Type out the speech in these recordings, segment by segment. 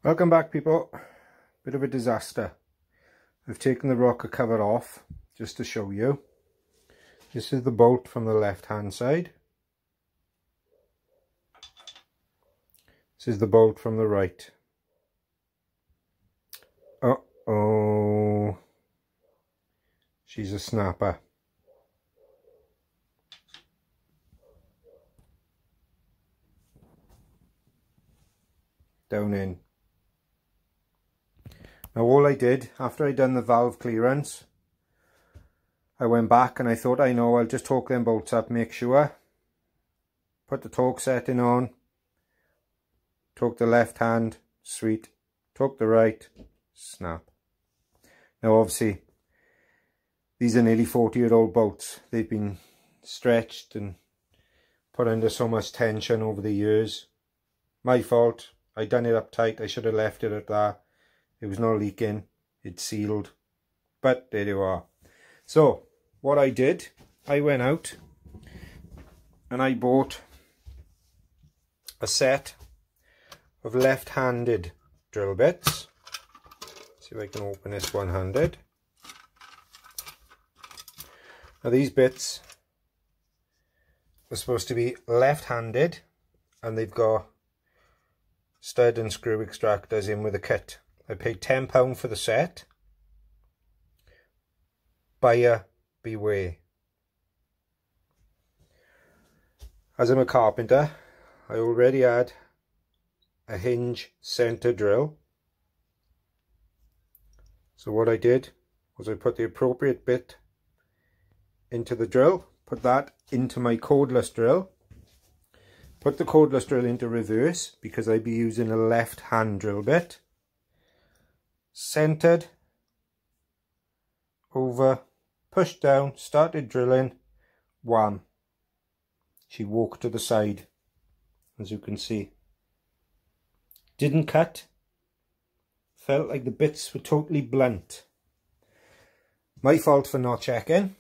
Welcome back, people. Bit of a disaster. I've taken the rocker cover off just to show you. This is the bolt from the left hand side. This is the bolt from the right. Uh-oh. She's a snapper. Down in. Now all I did, after I'd done the valve clearance, I went back and I thought, I'll just torque them bolts up, make sure. Put the torque setting on. Torque the left hand, sweet. Torque the right, snap. Now obviously, these are nearly 40-year-old bolts. They've been stretched and put under so much tension over the years. My fault. I done it up tight. I should have left it at that. It was not leaking. It's sealed. But there you are. So what I did, I went out and I bought a set of left-handed drill bits. See if I can open this one-handed. Now these bits are supposed to be left-handed and they've got stud and screw extractors in with a kit. I paid £10 for the set. Buyer beware. As I'm a carpenter, I already had a hinge center drill. So what I did was I put the appropriate bit into the drill, put that into my cordless drill, put the cordless drill into reverse because I'd be using a left hand drill bit, centered over, pushed down, started drilling, wham, she walked to the side, as you can see. Didn't cut, felt like the bits were totally blunt. My fault for not checking.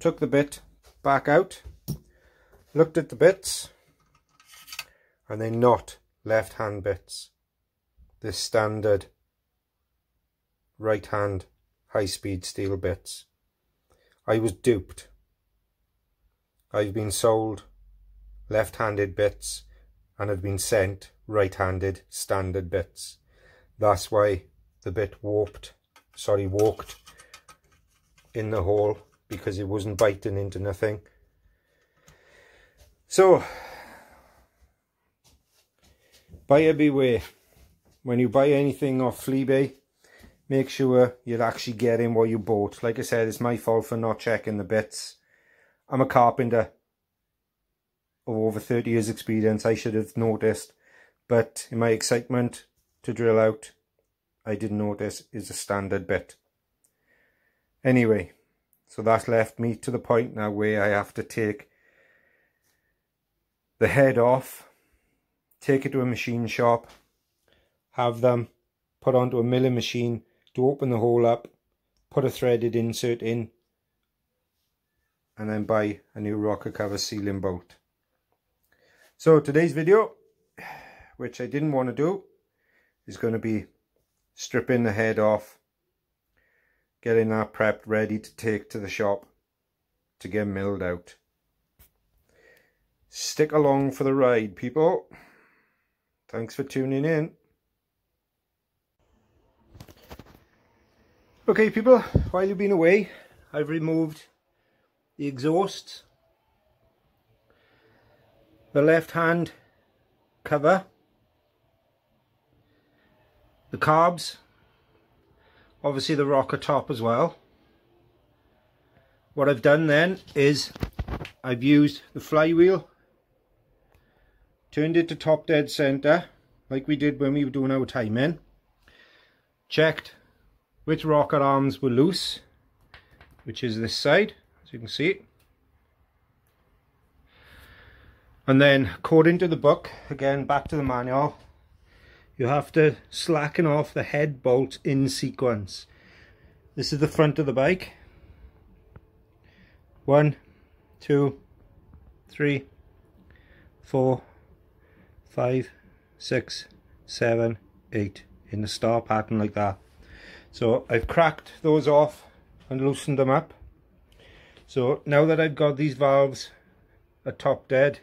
Took the bit back out, looked at the bits, and they're not left hand bits. They're standard right hand high speed steel bits. I was duped. I've been sold left handed bits and have been sent right handed standard bits. That's why the bit walked in the hole, because it wasn't biting into nothing. So buyer beware. When you buy anything off Fleabay, make sure you're actually getting what you bought. Like I said, it's my fault for not checking the bits. I'm a carpenter of over 30 years experience. I should have noticed, but in my excitement to drill out, I didn't notice it's a standard bit. Anyway, so that's left me to the point now where I have to take the head off, take it to a machine shop, have them put onto a milling machine to open the hole up, put a threaded insert in, and then buy a new rocker cover sealing bolt. So today's video, which I didn't want to do, is going to be stripping the head off, getting that prepped ready to take to the shop to get milled out. Stick along for the ride, people. Thanks for tuning in. Okay, people, while you've been away, I've removed the exhaust, the left hand cover, the carbs, obviously the rocker top as well. What I've done then is I've used the flywheel, turned it to top dead center like we did when we were doing our timing, checked which rocker arms were loose, which is this side, as you can see. And then, according to the book, again back to the manual, you have to slacken off the head bolts in sequence. This is the front of the bike. 1, 2, 3, 4, 5, 6, 7, 8 in the star pattern like that. So I've cracked those off and loosened them up. So now that I've got these valves at top dead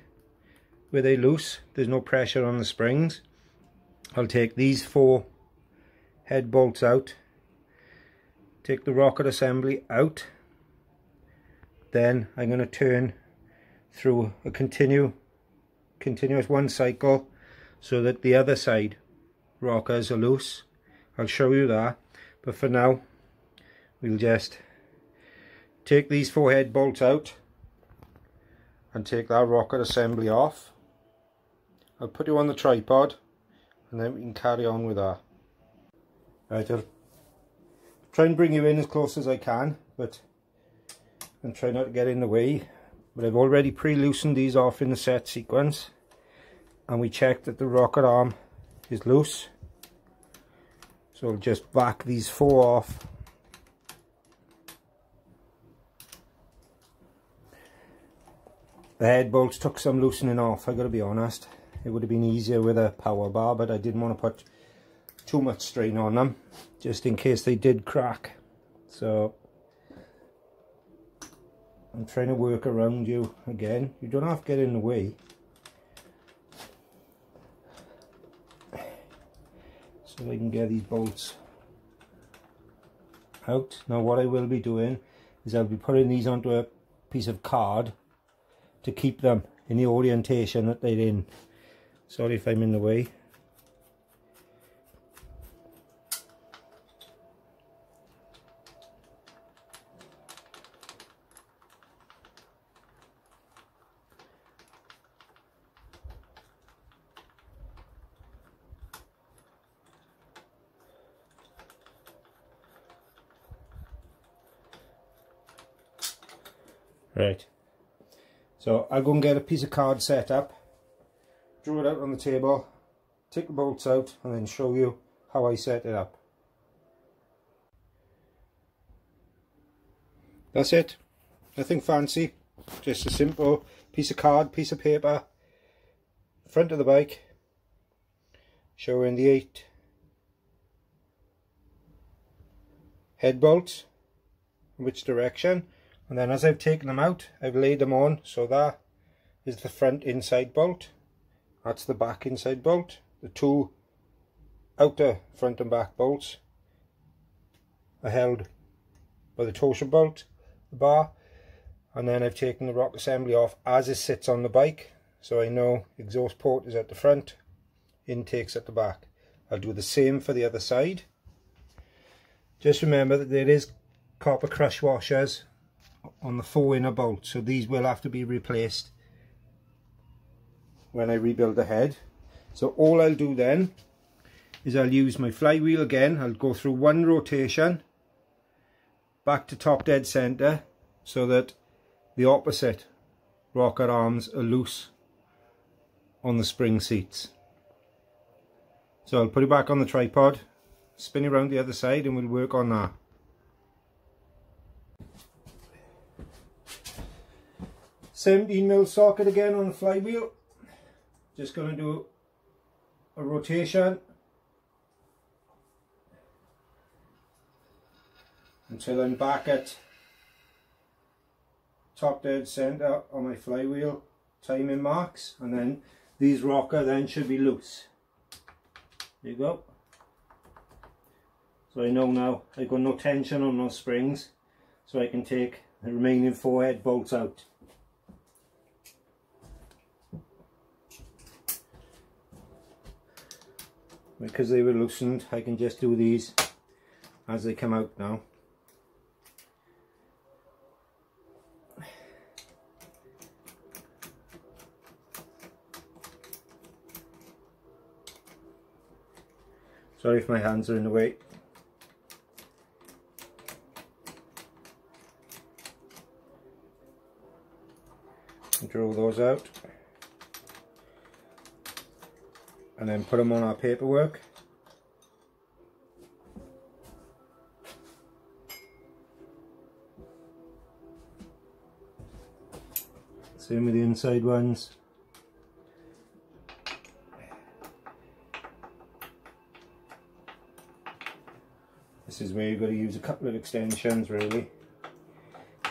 where they loose, there's no pressure on the springs, I'll take these 4 head bolts out, take the rocket assembly out, then I'm going to turn through a continuous 1 cycle so that the other side rockers are loose. I'll show you that, but for now we'll just take these 4 head bolts out and take that rocket assembly off. I'll put you on the tripod and then we can carry on with that. Right, I'll try and bring you in as close as I can, and try not to get in the way. But I've already pre-loosened these off in the set sequence, and we checked that the rocket arm is loose. So I'll just back these 4 off. The head bolts took some loosening off, I gotta be honest. It would have been easier with a power bar, but I didn't want to put too much strain on them, just in case they did crack. So I'm trying to work around you again. You don't have to get in the way. So I can get these bolts out. Now what I will be doing is I'll be putting these onto a piece of card to keep them in the orientation that they're in. Sorry if I'm in the way. Right, so I'll go and get a piece of card set up, draw it out on the table, take the bolts out, and then show you how I set it up. That's it, nothing fancy, just a simple piece of card, piece of paper, front of the bike, showing the 8 head bolts, in which direction. And then as I've taken them out, I've laid them on. So that is the front inside bolt. That's the back inside bolt. The 2 outer front and back bolts are held by the torsion bolt, the bar. And then I've taken the rock assembly off as it sits on the bike. So I know exhaust port is at the front, intake's at the back. I'll do the same for the other side. Just remember that there is copper crush washers on the 4 inner bolts, so these will have to be replaced when I rebuild the head. So all I'll do then is I'll use my flywheel again. I'll go through 1 rotation back to top dead center so that the opposite rocket arms are loose on the spring seats. So I'll put it back on the tripod, spin it around the other side, and we'll work on that. 17mm socket again on the flywheel. Just going to do a rotation until I'm back at top dead center on my flywheel timing marks, and then these rocker then should be loose. There you go. So I know now I've got no tension on those springs, so I can take the remaining 4 head bolts out. Because they were loosened, I can just do these as they come out now. Sorry if my hands are in the way. Draw those out. And then put them on our paperwork. Same with the inside ones. this is where you've got to use a couple of extensions really,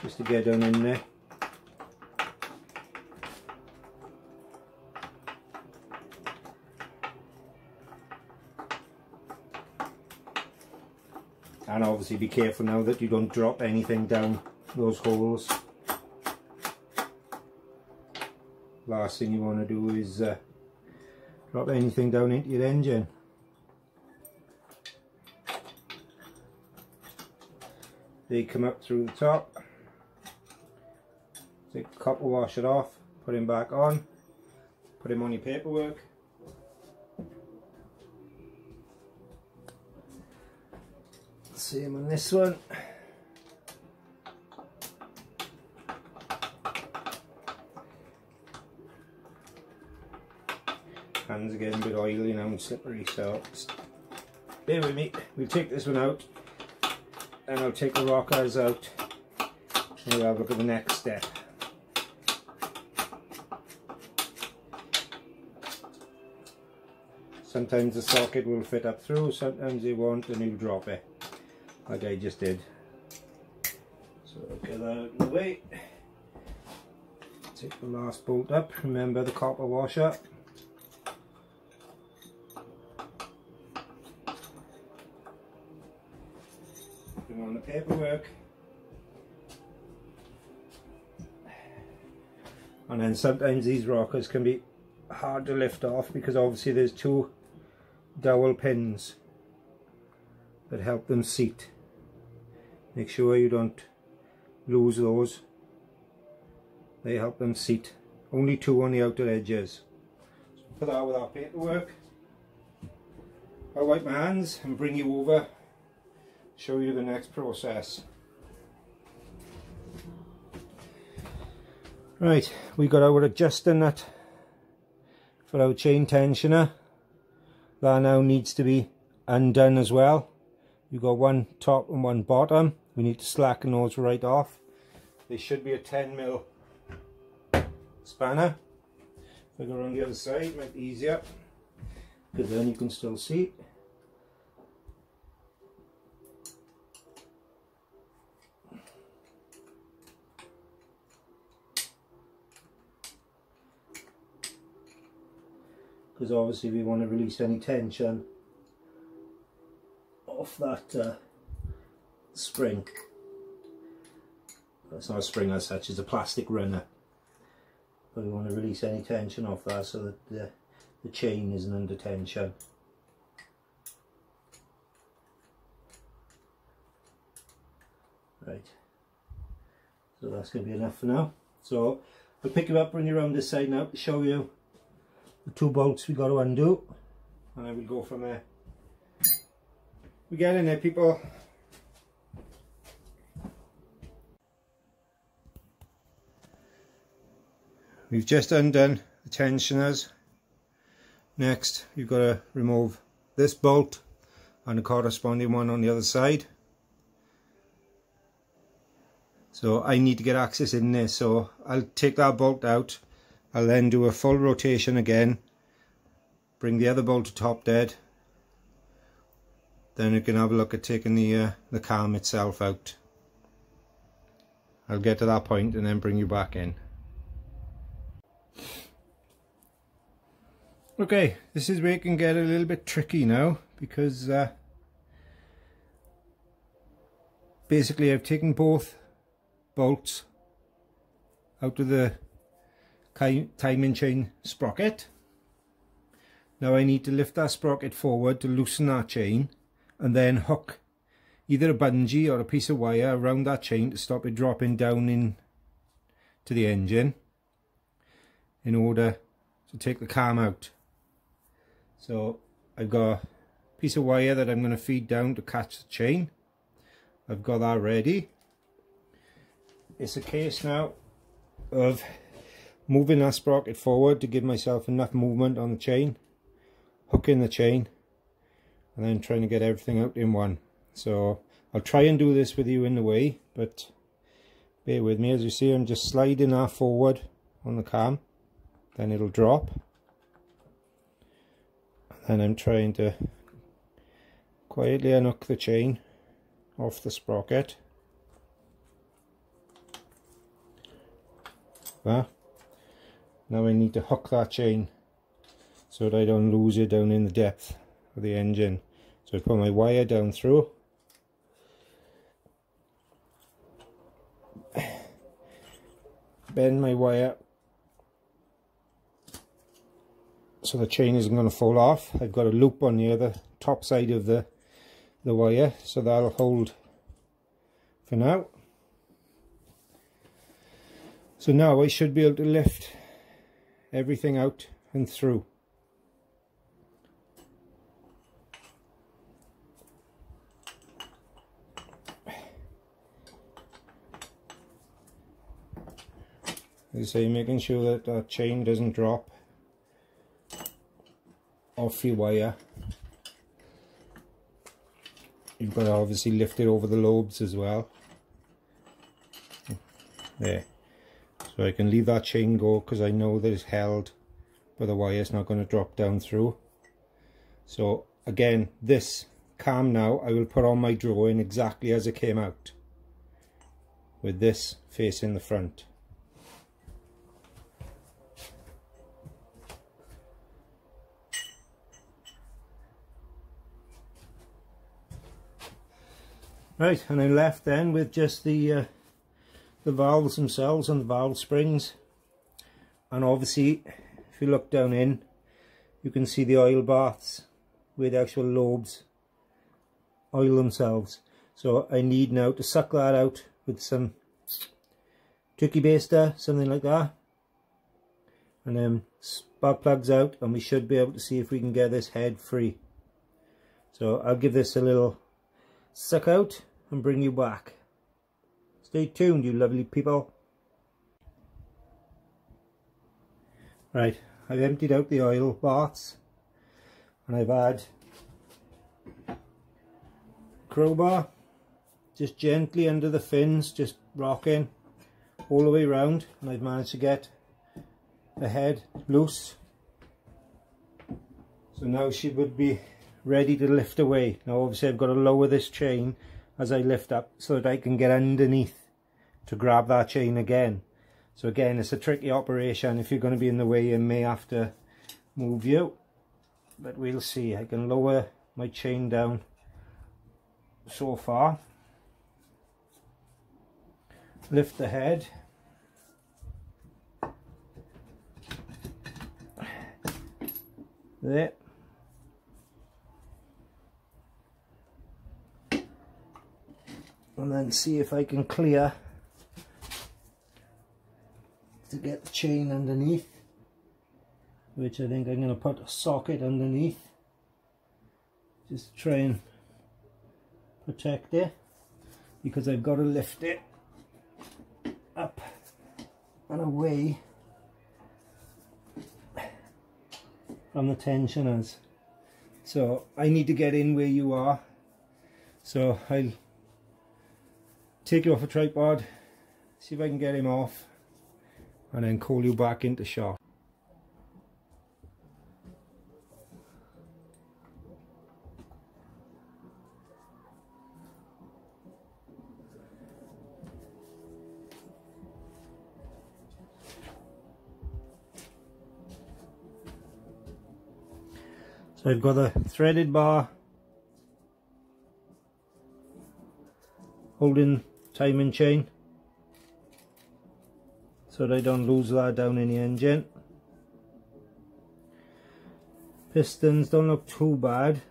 just to get down in there. And obviously be careful now that you don't drop anything down those holes. Last thing you want to do is drop anything down into your engine. They come up through the top. Take the copper, wash it off, put him back on, put him on your paperwork. Same on this one. Hands are getting a bit oily now and slippery, so bear with me. We'll take this one out and I'll take the rockers out and we'll have a look at the next step. Sometimes the socket will fit up through, sometimes it won't, and you'll drop it like I just did. So get that out of the way. Take the last bolt up. Remember the copper washer. Put on the paperwork. And then sometimes these rockers can be hard to lift off because obviously there's two dowel pins that help them seat. Make sure you don't lose those. They help them seat. Only two on the outer edges. So put that with our paperwork. I'll wipe my hands and bring you over, show you the next process. Right, we got our adjusting nut for our chain tensioner. That now needs to be undone as well. You've got one top and one bottom. We need to slacken those right off. They should be a 10mm spanner. If I go around the other side, it might be easier, because then you can still see. Because obviously we want to release any tension off that spring. It's not a spring as such, it's a plastic runner. But we want to release any tension off that so that the chain isn't under tension. Right, so that's going to be enough for now. So I'll pick you up, bring you around this side now to show you the two bolts we got to undo, and I will go from there. We get in there, people. We've just undone the tensioners. Next, you've got to remove this bolt and the corresponding one on the other side. So I need to get access in there, so I'll take that bolt out. I'll then do a full rotation again, bring the other bolt to top dead, then you can have a look at taking the cam itself out. I'll get to that point and then bring you back in. Okay, this is where it can get a little bit tricky now, because basically I've taken both bolts out of the timing chain sprocket. Now I need to lift that sprocket forward to loosen that chain and then hook either a bungee or a piece of wire around that chain to stop it dropping down in to the engine in order to take the cam out. So I've got a piece of wire that I'm going to feed down to catch the chain. I've got that ready. It's a case now of moving that sprocket forward to give myself enough movement on the chain, hooking the chain, and then trying to get everything out in one. So I'll try and do this with you in the way, but bear with me. As you see, I'm just sliding that forward on the cam, then it'll drop, and I'm trying to quietly unhook the chain off the sprocket. That. Now I need to hook that chain so that I don't lose it down in the depth of the engine. So I put my wire down through. Bend my wire so the chain isn't going to fall off. I've got a loop on the other top side of the wire, so that'll hold for now. So now I should be able to lift everything out and through. As I say, making sure that that chain doesn't drop off your wire. You've got to obviously lift it over the lobes as well. There. So I can leave that chain go because I know that it's held, but the wire's not going to drop down through. So again, this cam now I will put on my drawing exactly as it came out, with this facing the front. Right, and I'm left then with just the valves themselves and the valve springs. And obviously, if you look down in, you can see the oil baths where the actual lobes oil themselves. So I need now to suck that out with some turkey baster, something like that, and then spark plugs out, and we should be able to see if we can get this head free. So I'll give this a little suck out and bring you back. Stay tuned, you lovely people. Right, I've emptied out the oil baths, and I've had crowbar just gently under the fins, just rocking all the way around, and I've managed to get the head loose. So now she would be ready to lift away. Now obviously I've got to lower this chain as I lift up so that I can get underneath to grab that chain again. So again, it's a tricky operation. If you're going to be in the way, you may have to move you, but we'll see. I can lower my chain down so far, lift the head, there, and then see if I can clear to get the chain underneath, which I think I'm going to put a socket underneath just to try and protect it, because I've got to lift it up and away from the tensioners. So I need to get in where you are, so I'll take you off a tripod, see if I can get him off, and then call you back into shot. So I've got a threaded bar holding timing chain so that I don't lose that down in the engine. Pistons don't look too bad,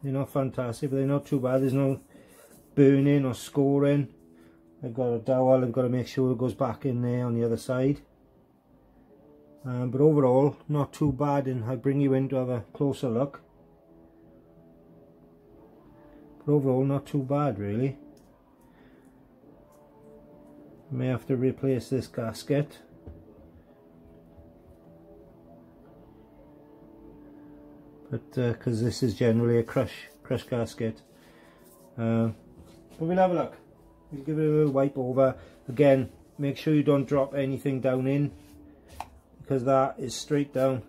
they're not fantastic, but they're not too bad. There's no burning or scoring. I've got a dowel, I've got to make sure it goes back in there on the other side. But overall, not too bad, and I'll bring you in to have a closer look. But overall, not too bad really. I may have to replace this gasket. But because this is generally a crush gasket. But we'll have a look. We'll give it a little wipe over. Again, make sure you don't drop anything down in, because that is straight down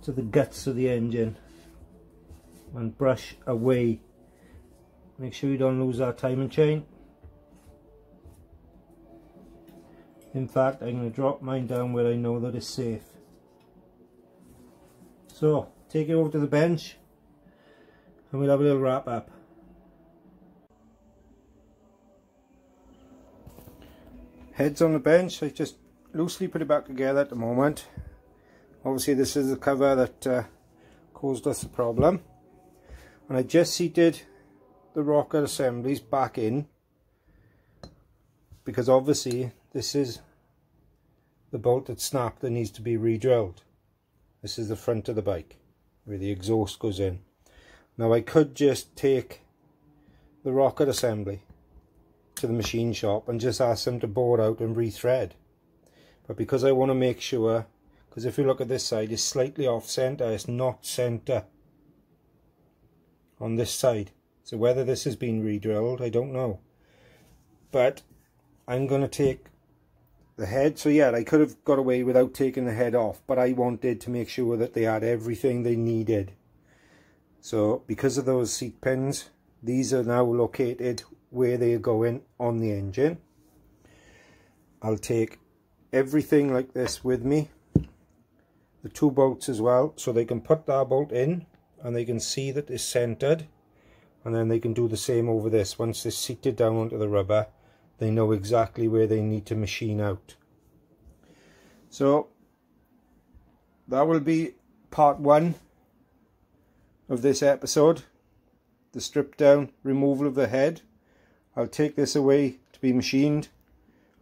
to the guts of the engine, and brush away Make sure you don't lose that timing chain. In fact, I'm going to drop mine down where I know that it's safe. So, take it over to the bench and we'll have a little wrap up. Head's on the bench. I just loosely put it back together at the moment. Obviously this is the cover that caused us the problem. And I just seated the rocker assemblies back in, because obviously this is the bolt that snapped that needs to be re-drilled. This is the front of the bike where the exhaust goes in. Now I could just take the rocker assembly to the machine shop and just ask them to bore out and rethread, but because I want to make sure, because if you look at this side, it's slightly off center, it's not center on this side. So whether this has been re-drilled, I don't know, but I'm going to take the head. So yeah, I could have got away without taking the head off, but I wanted to make sure that they had everything they needed. So because of those seat pins, these are now located where they are going on the engine. I'll take everything like this with me, the 2 bolts as well, so they can put that bolt in and they can see that it's centered, and then they can do the same over this. Once they're seated down onto the rubber, they know exactly where they need to machine out. So that will be part 1 of this episode, the strip down removal of the head. I'll take this away to be machined,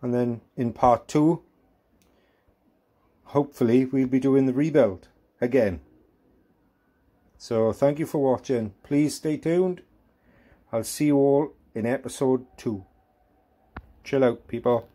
and then in part 2 hopefully we'll be doing the rebuild again. So thank you for watching. Please stay tuned. I'll see you all in episode 2. Chill out, people.